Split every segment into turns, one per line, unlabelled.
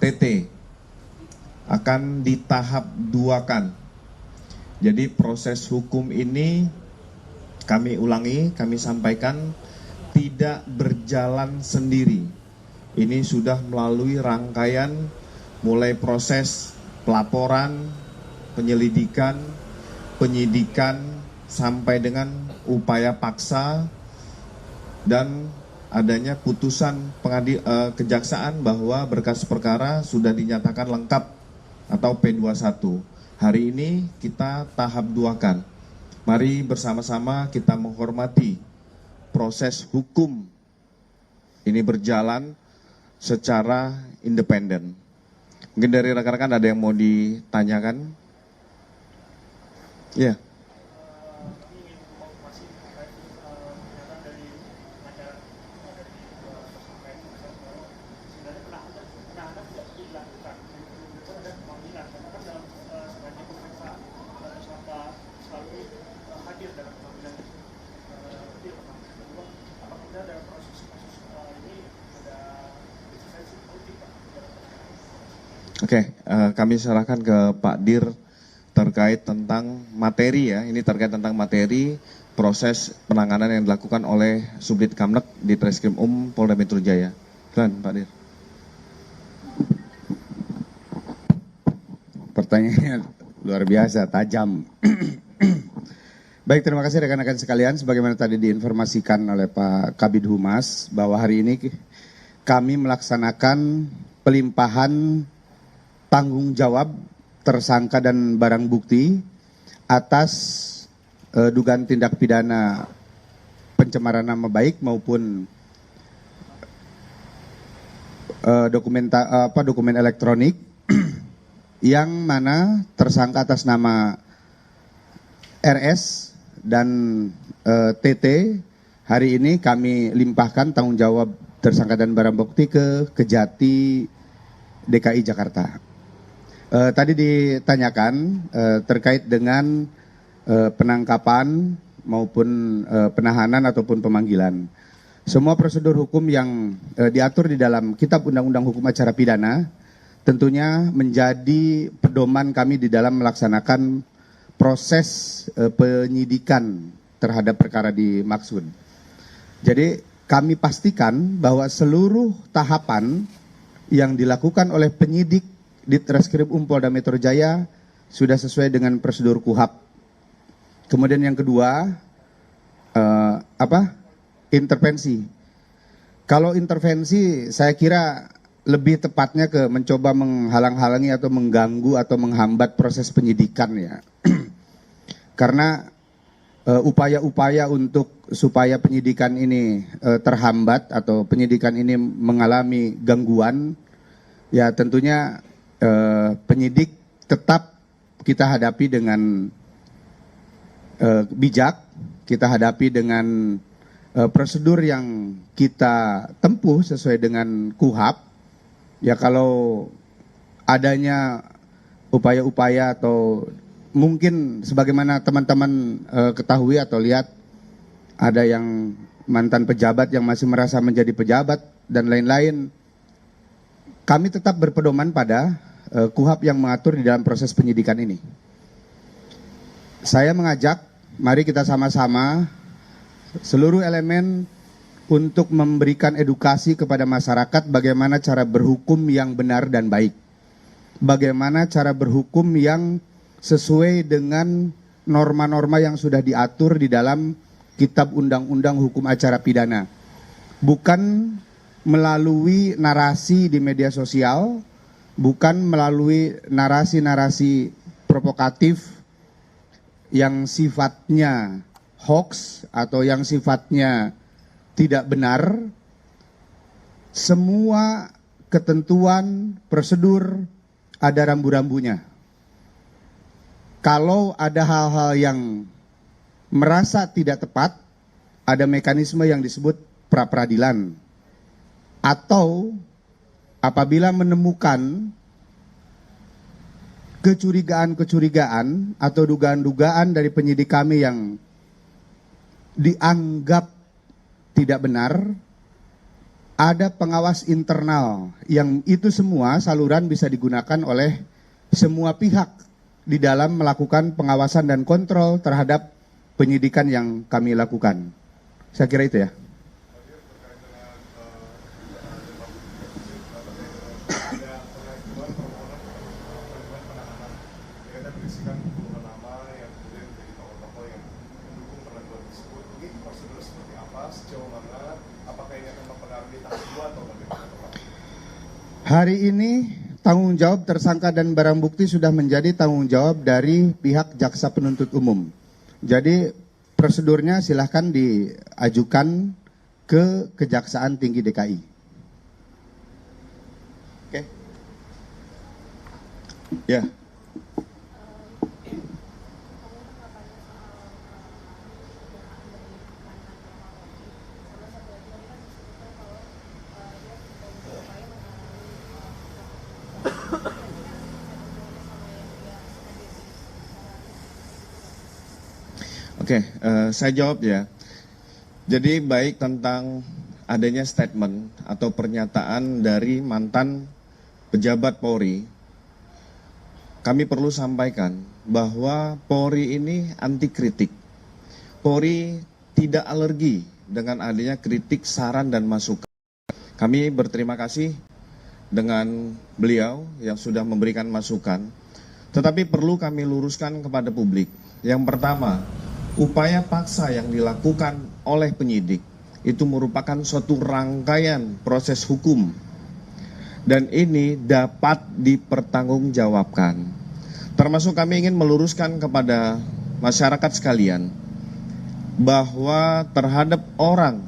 TT akan ditahap duakan. Jadi proses hukum ini kami ulangi, kami sampaikan tidak berjalan sendiri. Ini sudah melalui rangkaian mulai proses pelaporan, penyelidikan, penyidikan, sampai dengan upaya paksa dan adanya putusan kejaksaan bahwa berkas perkara sudah dinyatakan lengkap atau P21. Hari ini kita tahap duakan. Mari bersama-sama kita menghormati proses hukum ini berjalan secara independen. Mungkin dari rekan-rekan ada yang mau ditanyakan? Ya. Oke, kami serahkan ke Pak Dir terkait tentang materi ya. Ini terkait tentang materi proses penanganan yang dilakukan oleh Subdit Kamnek di Treskrim Polda Metro Jaya. Silakan Pak Dir.
Pertanyaannya luar biasa, tajam. Baik, terima kasih rekan-rekan sekalian. Sebagaimana tadi diinformasikan oleh Pak Kabid Humas bahwa hari ini kami melaksanakan pelimpahan tanggung jawab tersangka dan barang bukti atas dugaan tindak pidana pencemaran nama baik maupun dokumen elektronik yang mana tersangka atas nama RS dan TT hari ini kami limpahkan tanggung jawab tersangka dan barang bukti ke Kejati DKI Jakarta. Tadi ditanyakan terkait dengan penangkapan maupun penahanan ataupun pemanggilan. Semua prosedur hukum yang diatur di dalam Kitab Undang-Undang Hukum Acara Pidana tentunya menjadi pedoman kami di dalam melaksanakan proses penyidikan terhadap perkara dimaksud. Jadi kami pastikan bahwa seluruh tahapan yang dilakukan oleh penyidik di Treskrim Polda Metro Jaya sudah sesuai dengan prosedur KUHAP. Kemudian yang kedua, intervensi. Kalau intervensi, saya kira lebih tepatnya ke mencoba menghalang-halangi atau mengganggu atau menghambat proses penyidikan ya. Karena upaya-upaya untuk supaya penyidikan ini terhambat atau penyidikan ini mengalami gangguan, ya tentunya penyidik tetap kita hadapi dengan bijak, kita hadapi dengan prosedur yang kita tempuh sesuai dengan KUHAP. Ya kalau adanya upaya-upaya atau mungkin sebagaimana teman-teman ketahui atau lihat ada yang mantan pejabat yang masih merasa menjadi pejabat dan lain-lain, kami tetap berpedoman pada KUHAP yang mengatur di dalam proses penyidikan ini. Saya mengajak, mari kita sama-sama seluruh elemen untuk memberikan edukasi kepada masyarakat bagaimana cara berhukum yang benar dan baik. Bagaimana cara berhukum yang sesuai dengan norma-norma yang sudah diatur di dalam Kitab Undang-Undang Hukum Acara Pidana. Bukan melalui narasi di media sosial, bukan melalui narasi-narasi provokatif yang sifatnya hoax atau yang sifatnya tidak benar. Semua ketentuan, prosedur ada rambu-rambunya. Kalau ada hal-hal yang merasa tidak tepat, ada mekanisme yang disebut pra-peradilan. Atau apabila menemukan kecurigaan-kecurigaan atau dugaan-dugaan dari penyidik kami yang dianggap tidak benar, ada pengawas internal yang itu semua saluran bisa digunakan oleh semua pihak di dalam melakukan pengawasan dan kontrol terhadap penyidikan yang kami lakukan. Saya kira itu ya. Hari ini tanggung jawab tersangka dan barang bukti sudah menjadi tanggung jawab dari pihak jaksa penuntut umum. Jadi prosedurnya silahkan diajukan ke Kejaksaan Tinggi DKI. Oke.
Ya. Oke, saya jawab ya. Jadi baik tentang adanya statement atau pernyataan dari mantan pejabat Polri, kami perlu sampaikan bahwa Polri ini anti kritik. Polri tidak alergi dengan adanya kritik, saran, dan masukan. Kami berterima kasih dengan beliau yang sudah memberikan masukan, tetapi perlu kami luruskan kepada publik. Yang pertama, upaya paksa yang dilakukan oleh penyidik itu merupakan suatu rangkaian proses hukum dan ini dapat dipertanggungjawabkan. Termasuk kami ingin meluruskan kepada masyarakat sekalian bahwa terhadap orang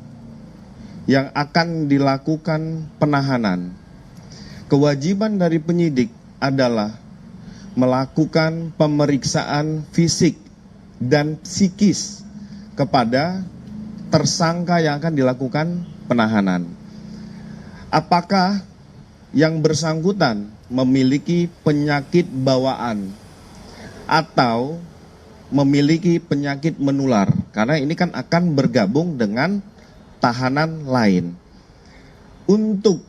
yang akan dilakukan penahanan, kewajiban dari penyidik adalah melakukan pemeriksaan fisik dan psikis kepada tersangka yang akan dilakukan penahanan. Apakah yang bersangkutan memiliki penyakit bawaan atau memiliki penyakit menular? Karena ini kan akan bergabung dengan tahanan lain. Untuk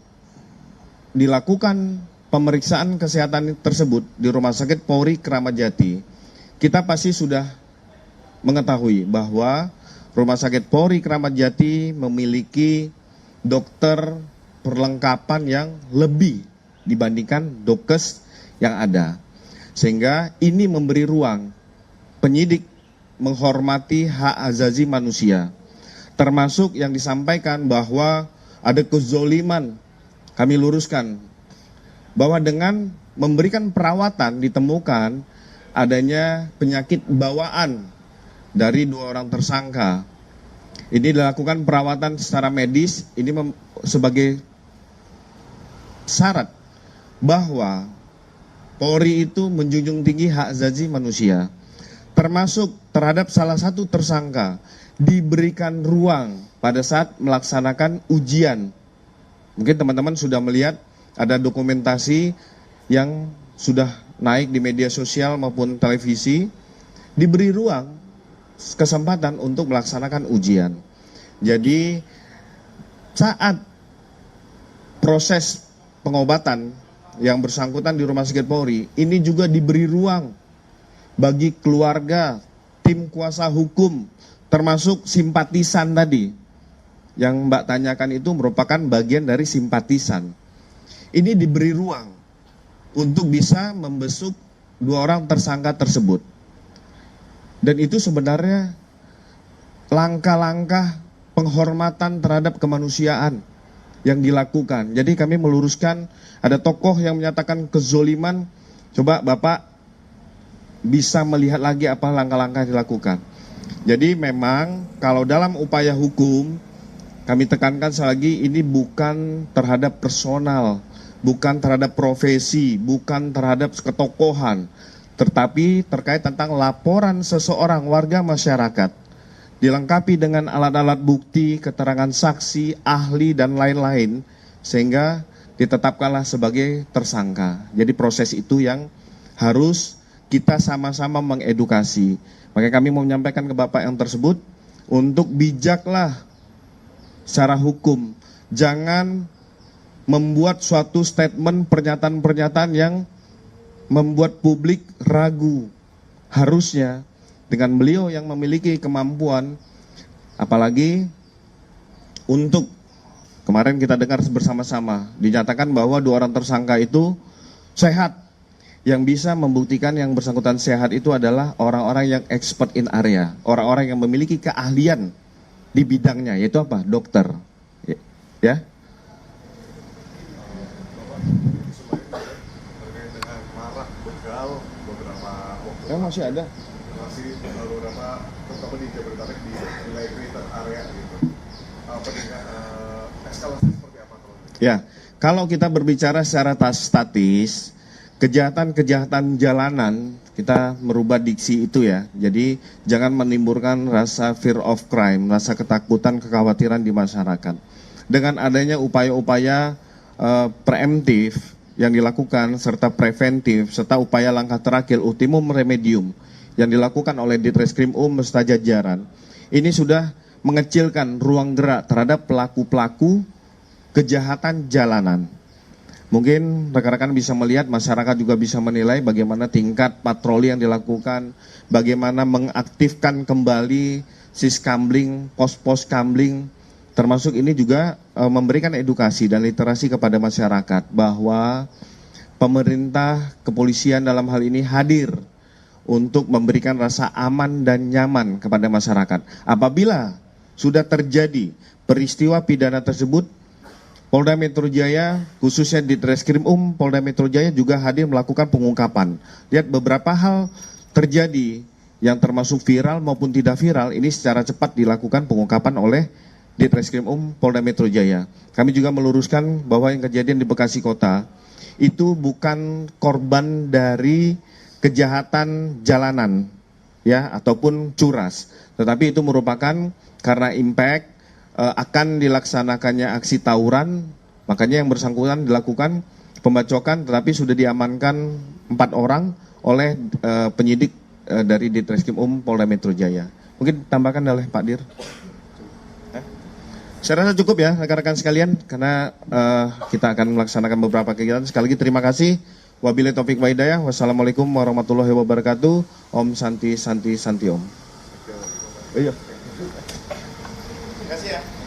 dilakukan pemeriksaan kesehatan tersebut di Rumah Sakit Polri Kramat Jati, kita pasti sudah mengetahui bahwa Rumah Sakit Polri Kramat Jati memiliki dokter perlengkapan yang lebih dibandingkan dokes yang ada. Sehingga ini memberi ruang penyidik menghormati hak azazi manusia. Termasuk yang disampaikan bahwa ada kezoliman, kami luruskan bahwa dengan memberikan perawatan ditemukan adanya penyakit bawaan dari 2 orang tersangka. Ini dilakukan perawatan secara medis, ini sebagai syarat bahwa Polri itu menjunjung tinggi hak azazi manusia. Termasuk terhadap salah satu tersangka diberikan ruang pada saat melaksanakan ujian. Mungkin teman-teman sudah melihat ada dokumentasi yang sudah naik di media sosial maupun televisi, diberi ruang kesempatan untuk melaksanakan ujian. Jadi saat proses pengobatan yang bersangkutan di Rumah Sakit Polri, ini juga diberi ruang bagi keluarga, tim kuasa hukum, termasuk simpatisan tadi. Yang Mbak tanyakan itu merupakan bagian dari simpatisan. Ini diberi ruang untuk bisa membesuk 2 orang tersangka tersebut. Dan itu sebenarnya langkah-langkah penghormatan terhadap kemanusiaan yang dilakukan. Jadi kami meluruskan, ada tokoh yang menyatakan kezoliman, coba Bapak bisa melihat lagi apa langkah-langkah yang dilakukan. Jadi memang kalau dalam upaya hukum, kami tekankan sekali lagi, ini bukan terhadap personal, bukan terhadap profesi, bukan terhadap ketokohan, tetapi terkait tentang laporan seseorang warga masyarakat, dilengkapi dengan alat-alat bukti, keterangan saksi, ahli, dan lain-lain, sehingga ditetapkanlah sebagai tersangka. Jadi proses itu yang harus kita sama-sama mengedukasi. Maka kami mau menyampaikan ke Bapak yang tersebut, untuk bijaklah secara hukum, jangan membuat suatu statement pernyataan-pernyataan yang membuat publik ragu. Harusnya dengan beliau yang memiliki kemampuan, apalagi untuk kemarin kita dengar bersama-sama dinyatakan bahwa 2 orang tersangka itu sehat. Yang bisa membuktikan yang bersangkutan sehat itu adalah orang-orang yang expert in area, orang-orang yang memiliki keahlian di bidangnya, yaitu apa? Dokter. Ya.
Terkait dengan marak begal beberapa waktu
Masih ada.
masih beberapa terutama di Jabodetabek di wilayah greater area gitu. Eskalasi seperti apa kalau?
Ya, kalau kita berbicara secara statis, kejahatan-kejahatan jalanan, kita merubah diksi itu ya. Jadi jangan menimbulkan rasa fear of crime, rasa ketakutan, kekhawatiran di masyarakat. Dengan adanya upaya-upaya preemptif yang dilakukan, serta preventif, serta upaya langkah terakhir, ultimum remedium, yang dilakukan oleh Ditreskrim beserta jajaran, ini sudah mengecilkan ruang gerak terhadap pelaku-pelaku kejahatan jalanan. Mungkin rekan-rekan bisa melihat, masyarakat juga bisa menilai bagaimana tingkat patroli yang dilakukan, bagaimana mengaktifkan kembali siskambling, pos-pos kambling, termasuk ini juga memberikan edukasi dan literasi kepada masyarakat bahwa pemerintah, kepolisian dalam hal ini hadir untuk memberikan rasa aman dan nyaman kepada masyarakat. Apabila sudah terjadi peristiwa pidana tersebut, Polda Metro Jaya, khususnya di Ditreskrim Polda Metro Jaya juga hadir melakukan pengungkapan. Lihat beberapa hal terjadi yang termasuk viral maupun tidak viral, ini secara cepat dilakukan pengungkapan oleh Ditreskrim Polda Metro Jaya. Kami juga meluruskan bahwa yang kejadian di Bekasi Kota itu bukan korban dari kejahatan jalanan ya ataupun curas, tetapi itu merupakan karena impact akan dilaksanakannya aksi tawuran, makanya yang bersangkutan dilakukan pembacokan, tetapi sudah diamankan 4 orang oleh penyidik dari Ditreskrim Polda Metro Jaya. Mungkin tambahkan oleh Pak Dir. Saya rasa cukup ya rekan-rekan sekalian, karena kita akan melaksanakan beberapa kegiatan. Sekali lagi terima kasih. Wabillahi taufik wa hidayah. Wassalamualaikum warahmatullahi wabarakatuh. Om Santi Santi Santi Om.
Oke.
Iya.
Terima kasih ya.